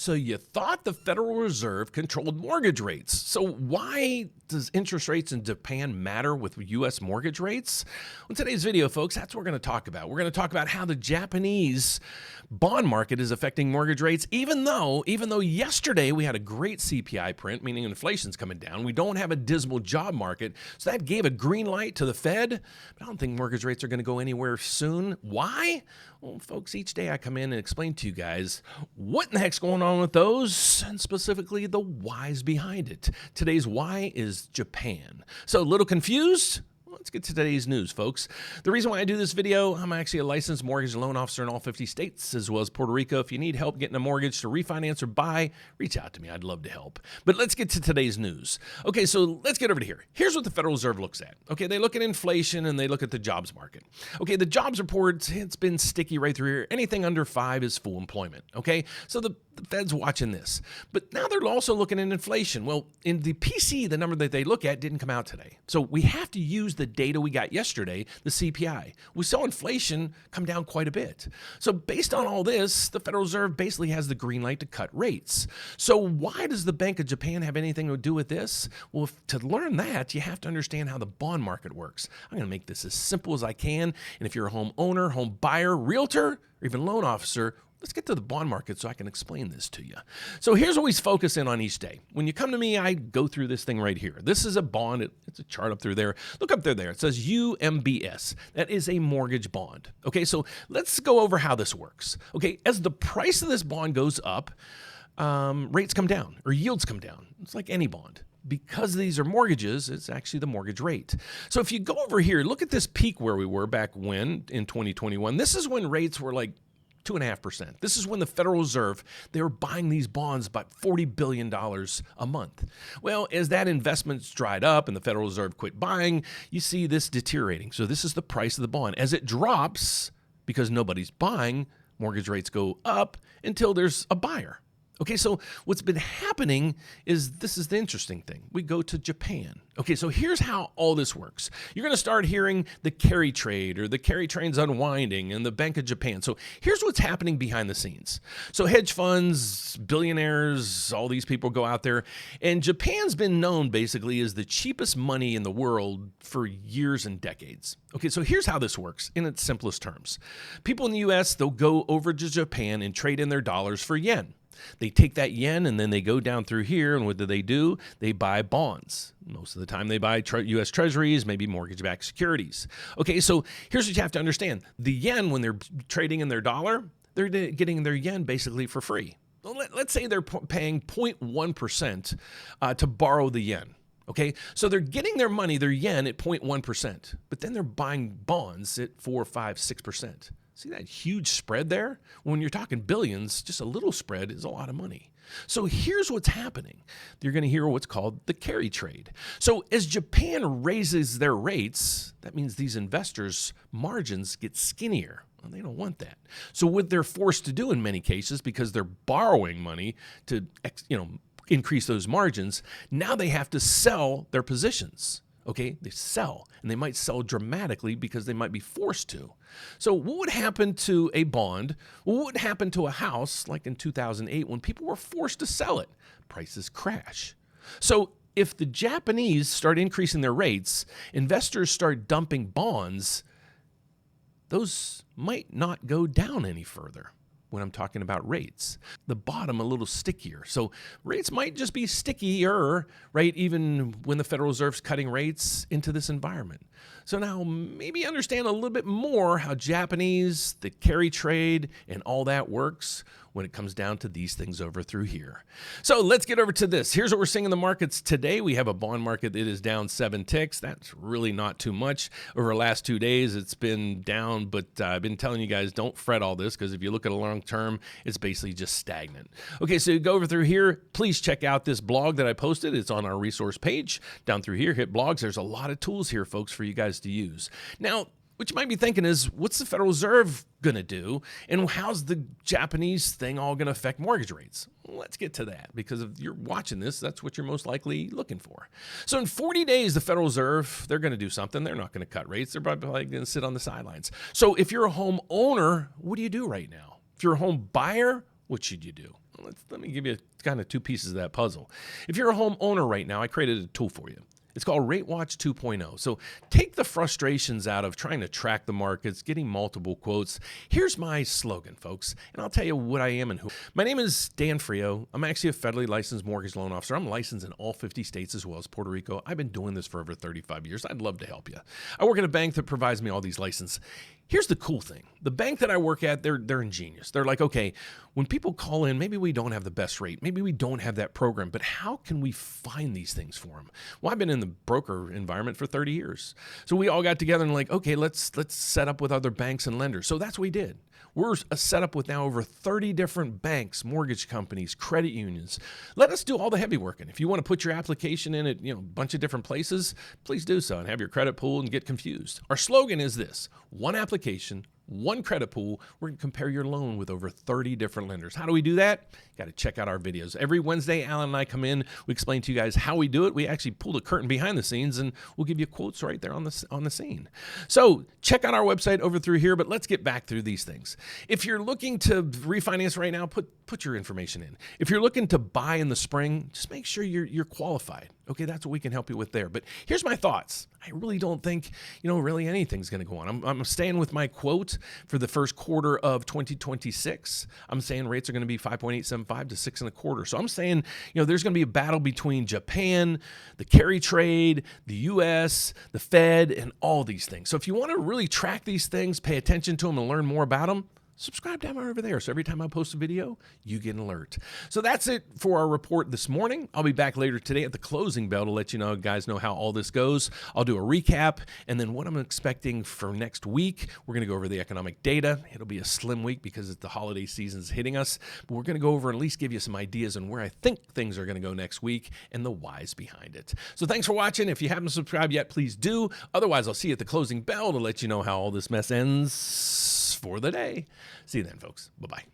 So you thought the Federal Reserve controlled mortgage rates. So why does interest rates in Japan matter with U.S. mortgage rates? In today's video, folks, that's what we're going to talk about. We're going to talk about how the Japanese bond market is affecting mortgage rates, even though yesterday we had a great CPI print, meaning inflation's coming down. We don't have a dismal job market. So that gave a green light to the Fed. But I don't think mortgage rates are going to go anywhere soon. Why? Well, folks, each day I come in and explain to you guys what in the heck's going on with those, and specifically the whys behind it. Today's why is Japan. So a little confused? Let's get to today's news, folks. The reason why I do this video, I'm actually a licensed mortgage loan officer in all 50 states, as well as Puerto Rico. If you need help getting a mortgage to refinance or buy, reach out to me. I'd love to help. But let's get to today's news. Okay, so let's get over to here. Here's what the Federal Reserve looks at. Okay, they look at inflation and they look at the jobs market. Okay, the jobs report, it's been sticky right through here. Anything under 5 is full employment. Okay, so the Fed's watching this. But now they're also looking at inflation. Well, in the PC, the number that they look at didn't come out today. So we have to use the data we got yesterday, the CPI. We saw inflation come down quite a bit. So based on all this, the Federal Reserve basically has the green light to cut rates. So why does the Bank of Japan have anything to do with this? Well, to learn that, you have to understand how the bond market works. I'm going to make this as simple as I can. And if you're a homeowner, home buyer, realtor, or even loan officer, let's get to the bond market so I can explain this to you. So here's what we focus in on each day. When you come to me, I go through this thing right here. This is a bond. It's a chart up through there. Look up there. It says UMBS. That is a mortgage bond. Okay, so let's go over how this works. Okay, as the price of this bond goes up, rates come down or yields come down. It's like any bond. Because these are mortgages, it's actually the mortgage rate. So if you go over here, look at this peak where we were back when in 2021. This is when rates were like 2.5%. This is when the Federal Reserve, they were buying these bonds about $40 billion a month. Well, as that investment's dried up and the Federal Reserve quit buying, you see this deteriorating. So this is the price of the bond. As it drops, because nobody's buying, mortgage rates go up until there's a buyer. Okay, so what's been happening is, this is the interesting thing. We go to Japan. Okay, so here's how all this works. You're going to start hearing the carry trade or the carry train's unwinding and the Bank of Japan. So here's what's happening behind the scenes. So hedge funds, billionaires, all these people go out there. And Japan's been known basically as the cheapest money in the world for years and decades. Okay, so here's how this works in its simplest terms. People in the U.S., they'll go over to Japan and trade in their dollars for yen. They take that yen and then they go down through here, and what do? They buy bonds. Most of the time they buy U.S. Treasuries, maybe mortgage-backed securities. Okay, so here's what you have to understand. The yen, when they're trading in their dollar, they're getting their yen basically for free. Let's say they're paying 0.1% to borrow the yen. Okay, so they're getting their money, their yen, at 0.1%, but then they're buying bonds at 4, 5, 6%. See that huge spread there? When you're talking billions, just a little spread is a lot of money. So here's what's happening. You're going to hear what's called the carry trade. So as Japan raises their rates, that means these investors' margins get skinnier. Well, they don't want that. So what they're forced to do in many cases, because they're borrowing money to increase those margins, now they have to sell their positions. Okay, they sell, and they might sell dramatically because they might be forced to. So what would happen to a bond? What would happen to a house like in 2008 when people were forced to sell it? Prices crash. So if the Japanese start increasing their rates, investors start dumping bonds, those might not go down any further. When I'm talking about rates, the bottom a little stickier. So rates might just be stickier, right? Even when the Federal Reserve's cutting rates into this environment. So now maybe understand a little bit more how Japanese, the carry trade, and all that works when it comes down to these things over through here. So let's get over to this. Here's what we're seeing in the markets today. We have a bond market that is down 7 ticks. That's really not too much. Over the last 2 days, it's been down, but I've been telling you guys, don't fret all this, because if you look at a long term, it's basically just stagnant. Okay, so you go over through here. Please check out this blog that I posted. It's on our resource page. Down through here, hit blogs. There's a lot of tools here, folks, for you guys to use. Now, what you might be thinking is, what's the Federal Reserve going to do? And how's the Japanese thing all going to affect mortgage rates? Well, let's get to that, because if you're watching this, that's what you're most likely looking for. So in 40 days, the Federal Reserve, they're going to do something. They're not going to cut rates. They're probably going to sit on the sidelines. So if you're a homeowner, what do you do right now? If you're a home buyer, what should you do? Let me give you kind of two pieces of that puzzle. If you're a homeowner right now, I created a tool for you. It's called RateWatch 2.0. So take the frustrations out of trying to track the markets, getting multiple quotes. Here's my slogan, folks, and I'll tell you what I am and who. My name is Dan Frio. I'm actually a federally licensed mortgage loan officer. I'm licensed in all 50 states as well as Puerto Rico. I've been doing this for over 35 years. I'd love to help you. I work at a bank that provides me all these licenses. Here's the cool thing. The bank that I work at, they're ingenious. They're like, okay, when people call in, maybe we don't have the best rate. Maybe we don't have that program, but how can we find these things for them? Well, I've been in the broker environment for 30 years. So we all got together and like, okay, let's set up with other banks and lenders. So that's what we did. We're set up with now over 30 different banks, mortgage companies, credit unions. Let us do all the heavy work. And if you want to put your application in at a bunch of different places, please do so and have your credit pooled and get confused. Our slogan is this: one application, one credit pool. We're going to compare your loan with over 30 different lenders. How do we do that? You got to check out our videos. Every Wednesday, Alan and I come in. We explain to you guys how we do it. We actually pull the curtain behind the scenes, and we'll give you quotes right there on the scene. So check out our website over through here, but let's get back through these things. If you're looking to refinance right now, put your information in. If you're looking to buy in the spring, just make sure you're qualified. Okay, that's what we can help you with there. But here's my thoughts. I really don't think, really anything's going to go on. I'm staying with my quote for the first quarter of 2026. I'm saying rates are going to be 5.875 to 6.25. So I'm saying, there's going to be a battle between Japan, the carry trade, the U.S., the Fed, and all these things. So if you want to really track these things, pay attention to them, and learn more about them, subscribe down over there. So every time I post a video, you get an alert. So that's it for our report this morning. I'll be back later today at the closing bell to let you guys know how all this goes. I'll do a recap and then what I'm expecting for next week. We're going to go over the economic data. It'll be a slim week because it's the holiday season's hitting us, but we're going to go over and at least give you some ideas on where I think things are going to go next week and the whys behind it. So thanks for watching. If you haven't subscribed yet, please do. Otherwise, I'll see you at the closing bell to let you know how all this mess ends for the day. See you then, folks. Bye-bye.